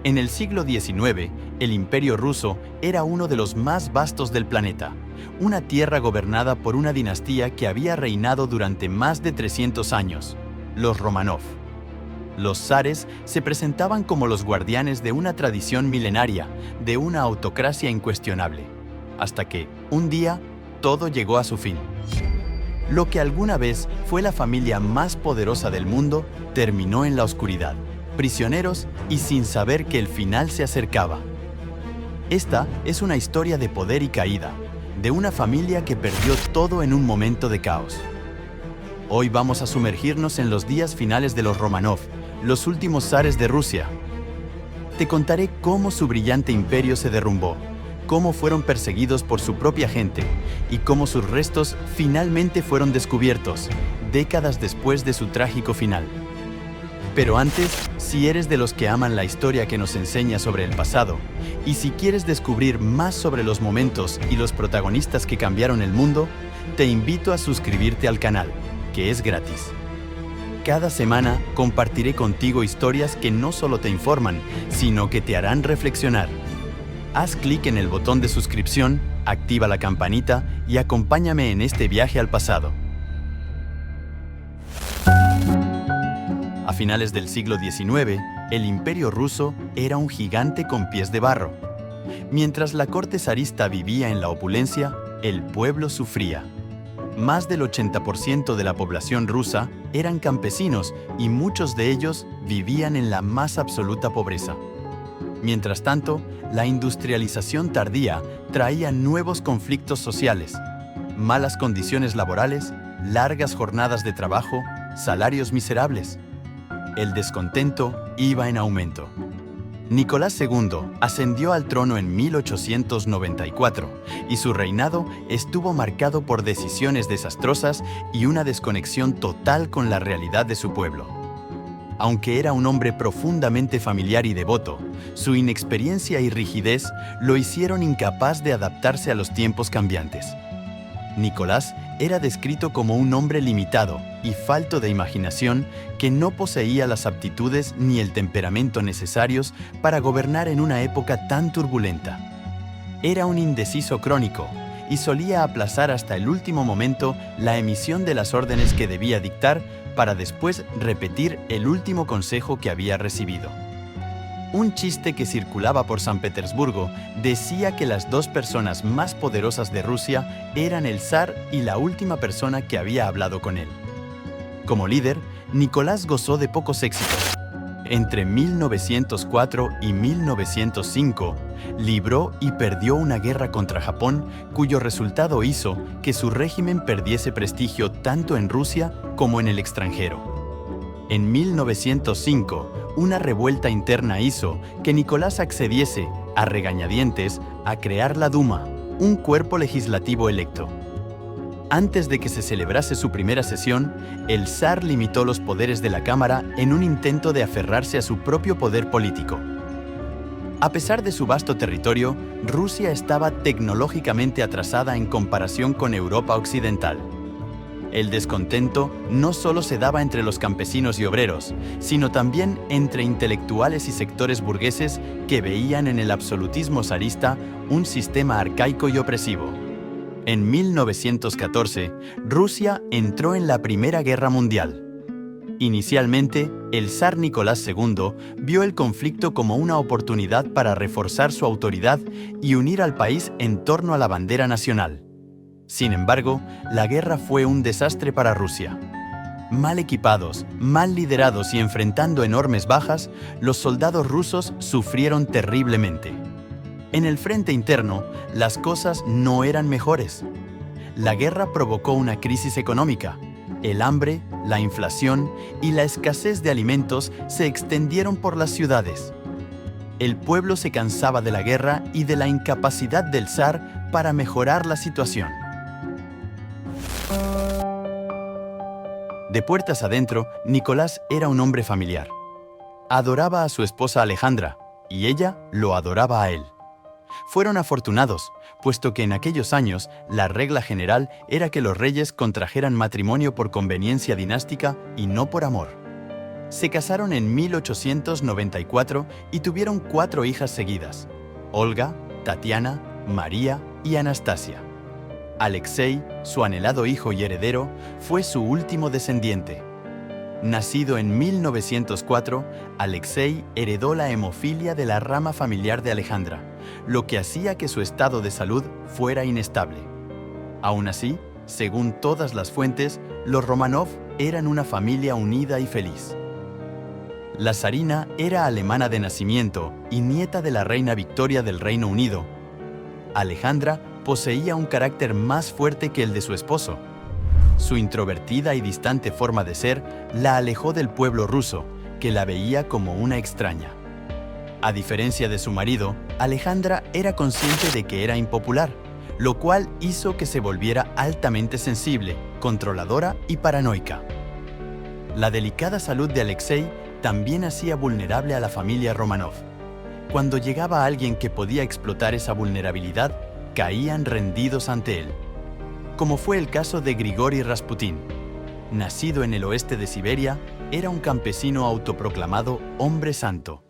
En el siglo XIX, el Imperio ruso era uno de los más vastos del planeta, una tierra gobernada por una dinastía que había reinado durante más de 300 años, los Románov. Los zares se presentaban como los guardianes de una tradición milenaria, de una autocracia incuestionable, hasta que, un día, todo llegó a su fin. Lo que alguna vez fue la familia más poderosa del mundo terminó en la oscuridad, prisioneros y sin saber que el final se acercaba. Esta es una historia de poder y caída, de una familia que perdió todo en un momento de caos. Hoy vamos a sumergirnos en los días finales de los Románov, los últimos zares de Rusia. Te contaré cómo su brillante imperio se derrumbó, cómo fueron perseguidos por su propia gente y cómo sus restos finalmente fueron descubiertos, décadas después de su trágico final. Pero antes, si eres de los que aman la historia que nos enseña sobre el pasado, y si quieres descubrir más sobre los momentos y los protagonistas que cambiaron el mundo, te invito a suscribirte al canal, que es gratis. Cada semana compartiré contigo historias que no solo te informan, sino que te harán reflexionar. Haz clic en el botón de suscripción, activa la campanita y acompáñame en este viaje al pasado. A finales del siglo XIX, el Imperio ruso era un gigante con pies de barro. Mientras la corte zarista vivía en la opulencia, el pueblo sufría. Más del 80% de la población rusa eran campesinos y muchos de ellos vivían en la más absoluta pobreza. Mientras tanto, la industrialización tardía traía nuevos conflictos sociales, malas condiciones laborales, largas jornadas de trabajo, salarios miserables. El descontento iba en aumento. Nicolás II ascendió al trono en 1894 y su reinado estuvo marcado por decisiones desastrosas y una desconexión total con la realidad de su pueblo. Aunque era un hombre profundamente familiar y devoto, su inexperiencia y rigidez lo hicieron incapaz de adaptarse a los tiempos cambiantes. Nicolás era descrito como un hombre limitado y falto de imaginación que no poseía las aptitudes ni el temperamento necesarios para gobernar en una época tan turbulenta. Era un indeciso crónico y solía aplazar hasta el último momento la emisión de las órdenes que debía dictar para después repetir el último consejo que había recibido. Un chiste que circulaba por San Petersburgo decía que las dos personas más poderosas de Rusia eran el zar y la última persona que había hablado con él. Como líder, Nicolás gozó de pocos éxitos. Entre 1904 y 1905, libró y perdió una guerra contra Japón, cuyo resultado hizo que su régimen perdiese prestigio tanto en Rusia como en el extranjero. En 1905, una revuelta interna hizo que Nicolás accediese, a regañadientes, a crear la Duma, un cuerpo legislativo electo. Antes de que se celebrase su primera sesión, el zar limitó los poderes de la Cámara en un intento de aferrarse a su propio poder político. A pesar de su vasto territorio, Rusia estaba tecnológicamente atrasada en comparación con Europa occidental. El descontento no solo se daba entre los campesinos y obreros, sino también entre intelectuales y sectores burgueses que veían en el absolutismo zarista un sistema arcaico y opresivo. En 1914, Rusia entró en la Primera Guerra Mundial. Inicialmente, el zar Nicolás II vio el conflicto como una oportunidad para reforzar su autoridad y unir al país en torno a la bandera nacional. Sin embargo, la guerra fue un desastre para Rusia. Mal equipados, mal liderados y enfrentando enormes bajas, los soldados rusos sufrieron terriblemente. En el frente interno, las cosas no eran mejores. La guerra provocó una crisis económica. El hambre, la inflación y la escasez de alimentos se extendieron por las ciudades. El pueblo se cansaba de la guerra y de la incapacidad del zar para mejorar la situación. De puertas adentro, Nicolás era un hombre familiar. Adoraba a su esposa Alejandra, y ella lo adoraba a él. Fueron afortunados, puesto que en aquellos años la regla general era que los reyes contrajeran matrimonio por conveniencia dinástica y no por amor. Se casaron en 1894 y tuvieron 4 hijas seguidas: Olga, Tatiana, María y Anastasia. Alexei, su anhelado hijo y heredero, fue su último descendiente. Nacido en 1904, Alexei heredó la hemofilia de la rama familiar de Alejandra, lo que hacía que su estado de salud fuera inestable. Aún así, según todas las fuentes, los Románov eran una familia unida y feliz. La zarina era alemana de nacimiento y nieta de la reina Victoria del Reino Unido. Alejandra poseía un carácter más fuerte que el de su esposo. Su introvertida y distante forma de ser la alejó del pueblo ruso, que la veía como una extraña. A diferencia de su marido, Alejandra era consciente de que era impopular, lo cual hizo que se volviera altamente sensible, controladora y paranoica. La delicada salud de Alexei también hacía vulnerable a la familia Románov. Cuando llegaba alguien que podía explotar esa vulnerabilidad, caían rendidos ante él. Como fue el caso de Grigori Rasputín. Nacido en el oeste de Siberia, era un campesino autoproclamado hombre santo.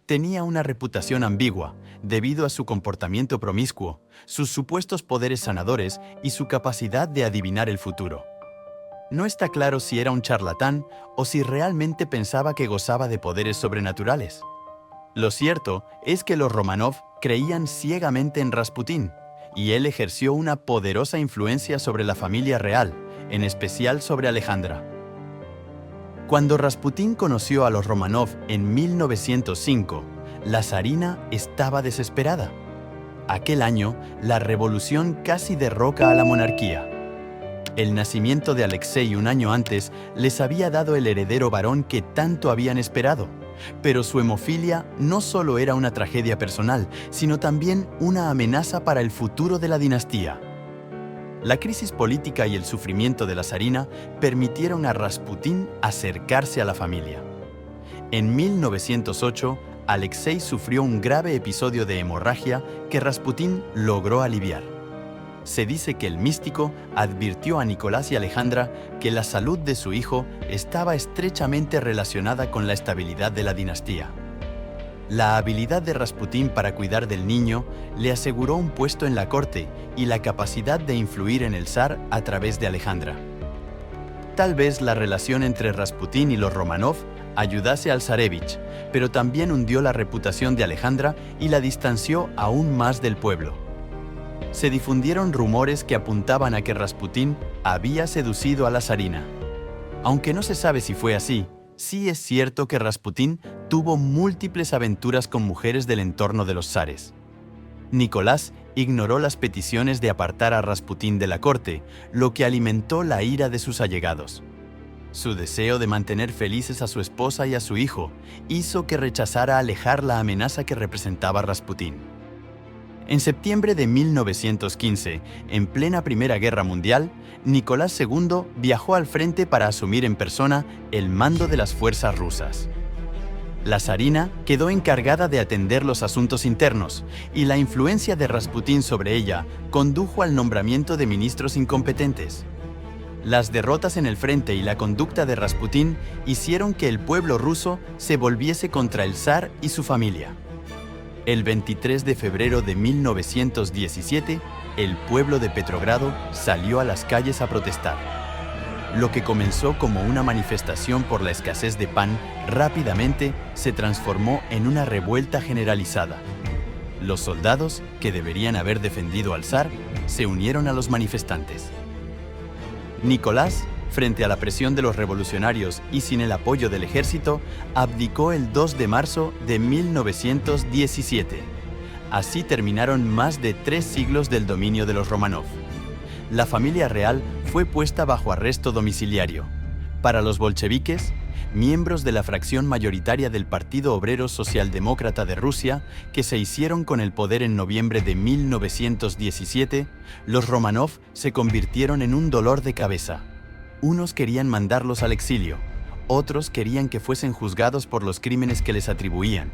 Tenía una reputación ambigua debido a su comportamiento promiscuo, sus supuestos poderes sanadores y su capacidad de adivinar el futuro. No está claro si era un charlatán o si realmente pensaba que gozaba de poderes sobrenaturales. Lo cierto es que los Románov creían ciegamente en Rasputín, y él ejerció una poderosa influencia sobre la familia real, en especial sobre Alejandra. Cuando Rasputín conoció a los Románov en 1905, la zarina estaba desesperada. Aquel año, la revolución casi derroca a la monarquía. El nacimiento de Alexei un año antes les había dado el heredero varón que tanto habían esperado, pero su hemofilia no solo era una tragedia personal, sino también una amenaza para el futuro de la dinastía. La crisis política y el sufrimiento de la zarina permitieron a Rasputín acercarse a la familia. En 1908, Alexei sufrió un grave episodio de hemorragia que Rasputín logró aliviar. Se dice que el místico advirtió a Nicolás y Alejandra que la salud de su hijo estaba estrechamente relacionada con la estabilidad de la dinastía. La habilidad de Rasputín para cuidar del niño le aseguró un puesto en la corte y la capacidad de influir en el zar a través de Alejandra. Tal vez la relación entre Rasputín y los Románov ayudase al zarevich, pero también hundió la reputación de Alejandra y la distanció aún más del pueblo. Se difundieron rumores que apuntaban a que Rasputín había seducido a la zarina. Aunque no se sabe si fue así, sí es cierto que Rasputín tuvo múltiples aventuras con mujeres del entorno de los zares. Nicolás ignoró las peticiones de apartar a Rasputín de la corte, lo que alimentó la ira de sus allegados. Su deseo de mantener felices a su esposa y a su hijo hizo que rechazara alejar la amenaza que representaba Rasputín. En septiembre de 1915, en plena Primera Guerra Mundial, Nicolás II viajó al frente para asumir en persona el mando de las fuerzas rusas. La zarina quedó encargada de atender los asuntos internos, y la influencia de Rasputín sobre ella condujo al nombramiento de ministros incompetentes. Las derrotas en el frente y la conducta de Rasputín hicieron que el pueblo ruso se volviese contra el zar y su familia. El 23 de febrero de 1917, el pueblo de Petrogrado salió a las calles a protestar. Lo que comenzó como una manifestación por la escasez de pan, rápidamente se transformó en una revuelta generalizada. Los soldados, que deberían haber defendido al zar, se unieron a los manifestantes. Nicolás, frente a la presión de los revolucionarios y sin el apoyo del ejército, abdicó el 2 de marzo de 1917. Así terminaron más de 3 siglos del dominio de los Románov. La familia real fue puesta bajo arresto domiciliario. Para los bolcheviques, miembros de la fracción mayoritaria del Partido Obrero Socialdemócrata de Rusia, que se hicieron con el poder en noviembre de 1917, los Románov se convirtieron en un dolor de cabeza. Unos querían mandarlos al exilio, otros querían que fuesen juzgados por los crímenes que les atribuían,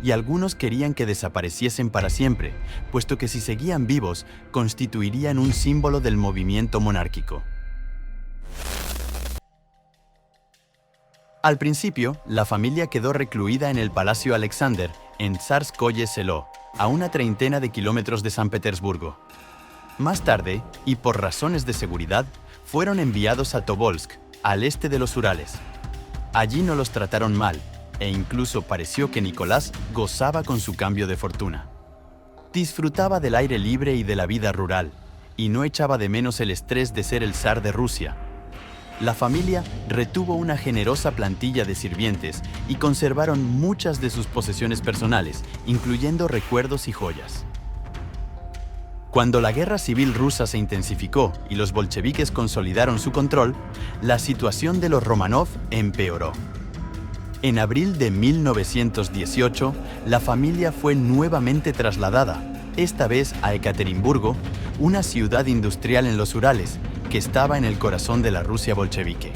y algunos querían que desapareciesen para siempre, puesto que si seguían vivos, constituirían un símbolo del movimiento monárquico. Al principio, la familia quedó recluida en el Palacio Alexander, en Tsarskoye Selo, a una treintena de kilómetros de San Petersburgo. Más tarde, y por razones de seguridad, fueron enviados a Tobolsk, al este de los Urales. Allí no los trataron mal, e incluso pareció que Nicolás gozaba con su cambio de fortuna. Disfrutaba del aire libre y de la vida rural, y no echaba de menos el estrés de ser el zar de Rusia. La familia retuvo una generosa plantilla de sirvientes y conservaron muchas de sus posesiones personales, incluyendo recuerdos y joyas. Cuando la guerra civil rusa se intensificó y los bolcheviques consolidaron su control, la situación de los Románov empeoró. En abril de 1918, la familia fue nuevamente trasladada, esta vez a Ekaterimburgo, una ciudad industrial en los Urales, que estaba en el corazón de la Rusia bolchevique.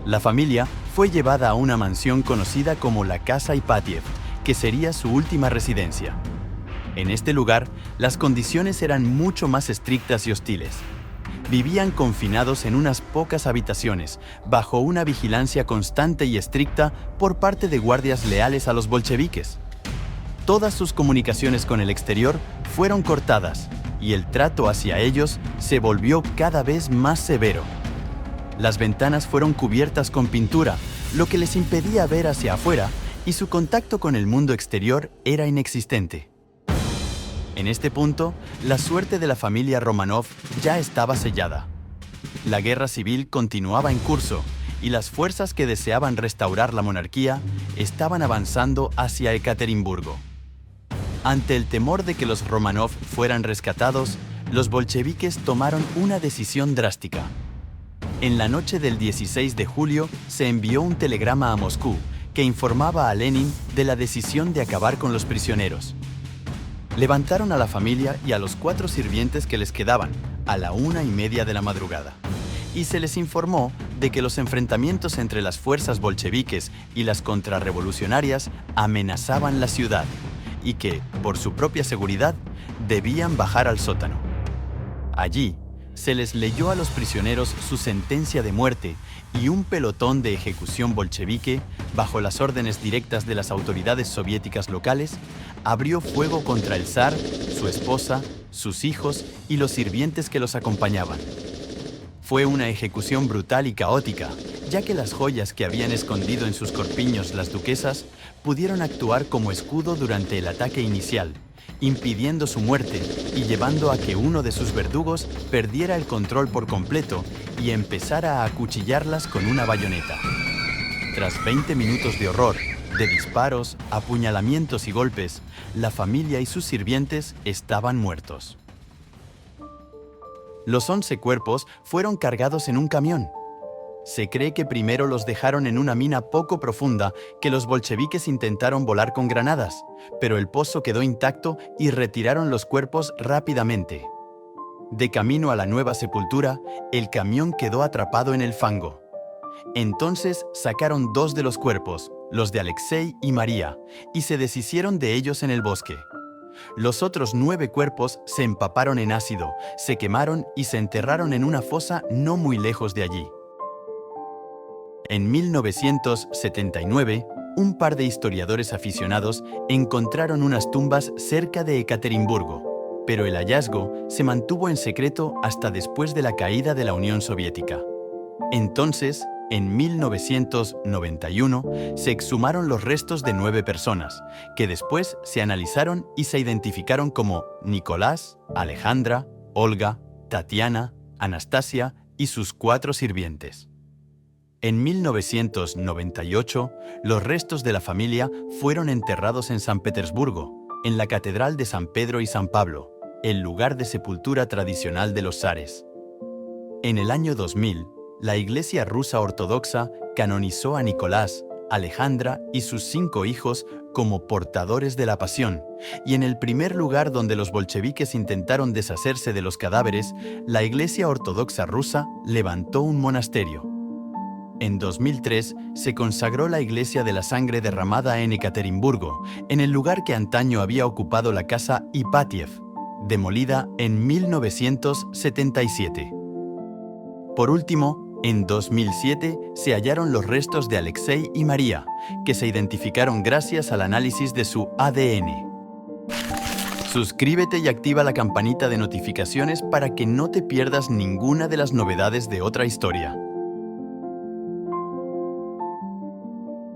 La familia fue llevada a una mansión conocida como la Casa Ipatiev, que sería su última residencia. En este lugar, las condiciones eran mucho más estrictas y hostiles. Vivían confinados en unas pocas habitaciones, bajo una vigilancia constante y estricta por parte de guardias leales a los bolcheviques. Todas sus comunicaciones con el exterior fueron cortadas, y el trato hacia ellos se volvió cada vez más severo. Las ventanas fueron cubiertas con pintura, lo que les impedía ver hacia afuera, y su contacto con el mundo exterior era inexistente. En este punto, la suerte de la familia Románov ya estaba sellada. La guerra civil continuaba en curso, y las fuerzas que deseaban restaurar la monarquía estaban avanzando hacia Ekaterimburgo. Ante el temor de que los Románov fueran rescatados, los bolcheviques tomaron una decisión drástica. En la noche del 16 de julio se envió un telegrama a Moscú que informaba a Lenin de la decisión de acabar con los prisioneros. Levantaron a la familia y a los 4 sirvientes que les quedaban a la 1:30 de la madrugada, y se les informó de que los enfrentamientos entre las fuerzas bolcheviques y las contrarrevolucionarias amenazaban la ciudad, y que, por su propia seguridad, debían bajar al sótano. Allí, se les leyó a los prisioneros su sentencia de muerte y un pelotón de ejecución bolchevique, bajo las órdenes directas de las autoridades soviéticas locales, abrió fuego contra el zar, su esposa, sus hijos y los sirvientes que los acompañaban. Fue una ejecución brutal y caótica, ya que las joyas que habían escondido en sus corpiños las duquesas pudieron actuar como escudo durante el ataque inicial, impidiendo su muerte y llevando a que uno de sus verdugos perdiera el control por completo y empezara a acuchillarlas con una bayoneta. Tras 20 minutos de horror, de disparos, apuñalamientos y golpes, la familia y sus sirvientes estaban muertos. Los 11 cuerpos fueron cargados en un camión. Se cree que primero los dejaron en una mina poco profunda que los bolcheviques intentaron volar con granadas, pero el pozo quedó intacto y retiraron los cuerpos rápidamente. De camino a la nueva sepultura, el camión quedó atrapado en el fango. Entonces sacaron 2 de los cuerpos, los de Alexei y María, y se deshicieron de ellos en el bosque. Los otros 9 cuerpos se empaparon en ácido, se quemaron y se enterraron en una fosa no muy lejos de allí. En 1979, un par de historiadores aficionados encontraron unas tumbas cerca de Ekaterimburgo, pero el hallazgo se mantuvo en secreto hasta después de la caída de la Unión Soviética. Entonces, en 1991, se exhumaron los restos de 9 personas, que después se analizaron y se identificaron como Nicolás, Alejandra, Olga, Tatiana, Anastasia y sus 4 sirvientes. En 1998, los restos de la familia fueron enterrados en San Petersburgo, en la Catedral de San Pedro y San Pablo, el lugar de sepultura tradicional de los zares. En el año 2000, la Iglesia rusa ortodoxa canonizó a Nicolás, Alejandra y sus 5 hijos como portadores de la pasión, y en el primer lugar donde los bolcheviques intentaron deshacerse de los cadáveres, la Iglesia ortodoxa rusa levantó un monasterio. En 2003 se consagró la Iglesia de la Sangre Derramada en Ekaterimburgo, en el lugar que antaño había ocupado la casa Ipatiev, demolida en 1977. Por último, En 2007 se hallaron los restos de Alexei y María, que se identificaron gracias al análisis de su ADN. Suscríbete y activa la campanita de notificaciones para que no te pierdas ninguna de las novedades de Otra Historia.